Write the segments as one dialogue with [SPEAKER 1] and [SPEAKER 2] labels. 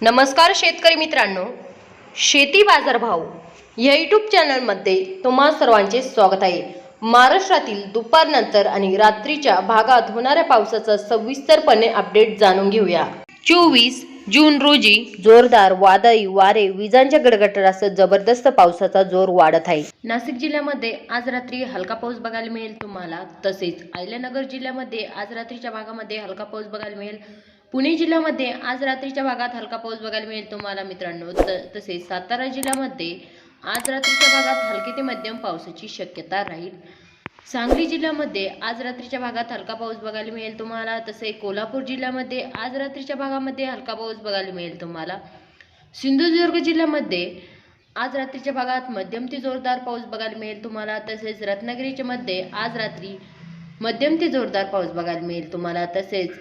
[SPEAKER 1] नमस्कार शेतकरी मित्रांनो, शेती बाजारभाव या यूट्यूब चॅनलमध्ये तुम्हा सर्वांचे स्वागत आहे। महाराष्ट्रातील दुपारनंतर आणि रात्रीच्या भागात होणाऱ्या पावसाचा सविस्तरपणे अपडेट जाणून घेऊया। 24 जून रोजी जोरदार वादळी वारे, विजांच्या गडगडाटासह जबरदस्त पावसाचा जोर वाढत आहे। नाशिक जिल्ह्यामध्ये आज रात्री हलका पाऊस बघायला मिळेल तुम्हाला, तसेच अहिल्यानगर जिल्ह्यामध्ये आज रात्रीच्या भागामध्ये हलका पाऊस बघायला मिळेल। पुणे जिल्ह्यामध्ये आज रात्रीच्या भागात हलका पाऊस बघायला मिळेल तुम्हाला मित्रांनो। तसेच सातारा जिल्ह्यामध्ये आज रात्रीच्या भागात हलकी ते मध्यम पावसाची शक्यता राहील। सांगली जिल्ह्यामध्ये आज रात्रीच्या भागात हलका पाऊस बघायला मिळेल तुम्हाला। तसेच कोल्हापूर जिल्ह्यामध्ये आज रात्रीच्या भागामध्ये हलका पाऊस बघायला मिळेल तुम्हाला। सिंधुदुर्ग जिल्ह्यामध्ये आज रात्रीच्या भागात मध्यम ते जोरदार पाऊस बघायला मिळेल तुम्हाला। तसेच रत्नागिरीच्या मध्ये आज रात्री मध्यम ते जोरदार पाऊस बघायला मिळेल तुम्हाला। तसेच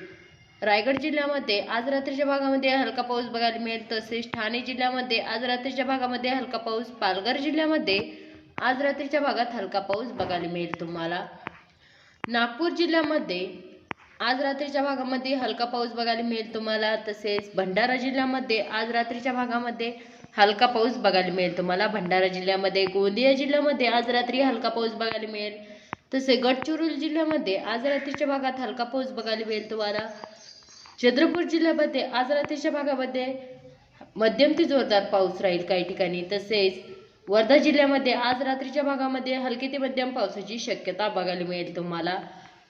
[SPEAKER 1] रायगड जिल्ह्यामध्ये आज रात्रीच्या भागामध्ये हलका पाऊस बघायला मिळेल। तसेच ठाणे जिल्ह्यामध्ये आज रात्रीच्या भागामध्ये हलका पाऊस, पालघर जिल्ह्यामध्ये आज रात्रीच्या भागात हलका पाऊस बघायला मिळेल तुम्हाला। नागपूर जिल्ह्यामध्ये आज रात्रीच्या भागामध्ये हलका पाऊस बघायला मिळेल तुम्हाला। तसेच भंडारा जिल्ह्यामध्ये आज रात्रीच्या भागामध्ये हलका पाऊस बघायला मिळेल तुम्हाला। भंडारा जिल्ह्यामध्ये, गोंदिया जिल्ह्यामध्ये आज रात्री हलका पाऊस बघायला मिळेल। तसेच गडचिरोली जिल्ह्यामध्ये आज रात्रीच्या भागात हलका पाऊस बघायला मिळेल तुम्हाला। चंद्रपूर जिल्ह्यामध्ये आज रात्रीच्या भागामध्ये मध्यम ते जोरदार पाऊस राहील काही ठिकाणी। तसेच वर्धा जिल्ह्यामध्ये आज रात्रीच्या भागामध्ये हलकी ते मध्यम पावसाची शक्यता बघायला मिळेल तुम्हाला।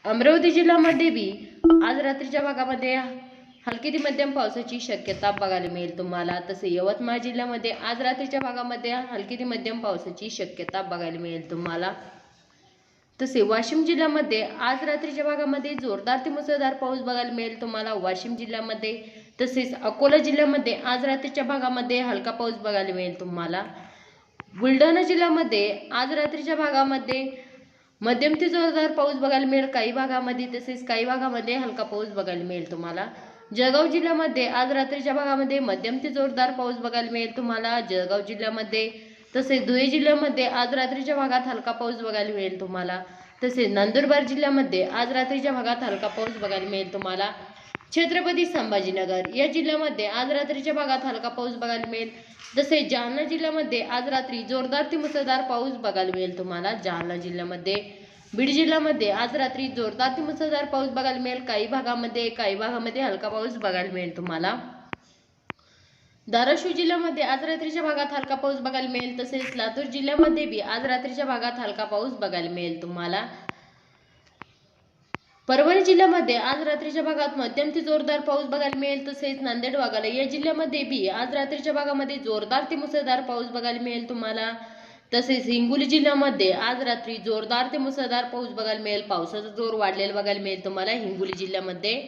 [SPEAKER 1] अमरावती जिल्ह्यामध्ये बी आज रात्रीच्या भागामध्ये हलकी ते मध्यम पावसाची शक्यता बघायला मिळेल तुम्हाला। तसे यवतमाळ जिल्ह्यामध्ये आज रात्रीच्या भागामध्ये हलकी ते मध्यम पावसाची शक्यता बघायला मिळेल तुम्हाला। तसे वाशिम जिल्ह्यामध्ये आज रात्रीच्या भागामध्ये जोरदार ते मुसळधार पाऊस बघायला मिळेल तुम्हाला वाशिम जिल्ह्यामध्ये। तसेच अकोला जिल्ह्यामध्ये आज रात्रीच्या भागामध्ये हलका पाऊस बघायला मिळेल तुम्हाला। बुलढाणा जिल्ह्यामध्ये आज रात्रीच्या भागामध्ये मध्यम ते जोरदार पाऊस बघायला मिळेल काही भागामध्ये। तसेच काही भागामध्ये हलका पाऊस बघायला मिळेल तुम्हाला। जळगाव जिल्ह्यामध्ये आज रात्रीच्या भागामध्ये मध्यम ते जोरदार पाऊस बघायला मिळेल तुम्हाला जळगाव जिल्ह्यामध्ये। तसेच धुळे जिल्ह्यामध्ये आज रात्रीच्या भागात हलका पाऊस बघायला मिळेल तुम्हाला। तसेच नंदुरबार जिल्ह्यामध्ये आज रात्रीच्या भागात हलका पाऊस बघायला मिळेल तुम्हाला। छत्रपती संभाजीनगर या जिल्ह्यामध्ये आज रात्रीच्या भागात हलका पाऊस बघायला मिळेल। तसेच जालना जिल्ह्यामध्ये आज रात्री जोरदार ते मुसळधार पाऊस बघायला मिळेल तुम्हाला जालना जिल्ह्यामध्ये। बीड जिल्ह्यामध्ये आज रात्री जोरदार ते मुसळधार पाऊस बघायला मिळेल काही भागामध्ये हलका पाऊस बघायला मिळेल तुम्हाला। धाराशिव जिल्ह्यामध्ये आज रात्रीच्या भागात हलका पाऊस बघायला मिळेल। तसेच लातूर जिल्ह्यामध्ये बी आज रात्रीच्या भागात हलका पाऊस बघायला मिळेल तुम्हाला। परभणी जिल्ह्यामध्ये आज रात्रीच्या भागात मध्यम ते जोरदार पाऊस बघायला मिळेल। तसेच नांदेड वाघाला या जिल्ह्यामध्ये बी आज रात्रीच्या भागामध्ये जोरदार ते मुसळधार पाऊस बघायला मिळेल तुम्हाला। तसेच हिंगोली जिल्ह्यामध्ये आज रात्री जोरदार ते मुसळधार पाऊस बघायला मिळेल, पावसाचा जोर वाढलेला बघायला मिळेल तुम्हाला हिंगोली जिल्ह्यामध्ये।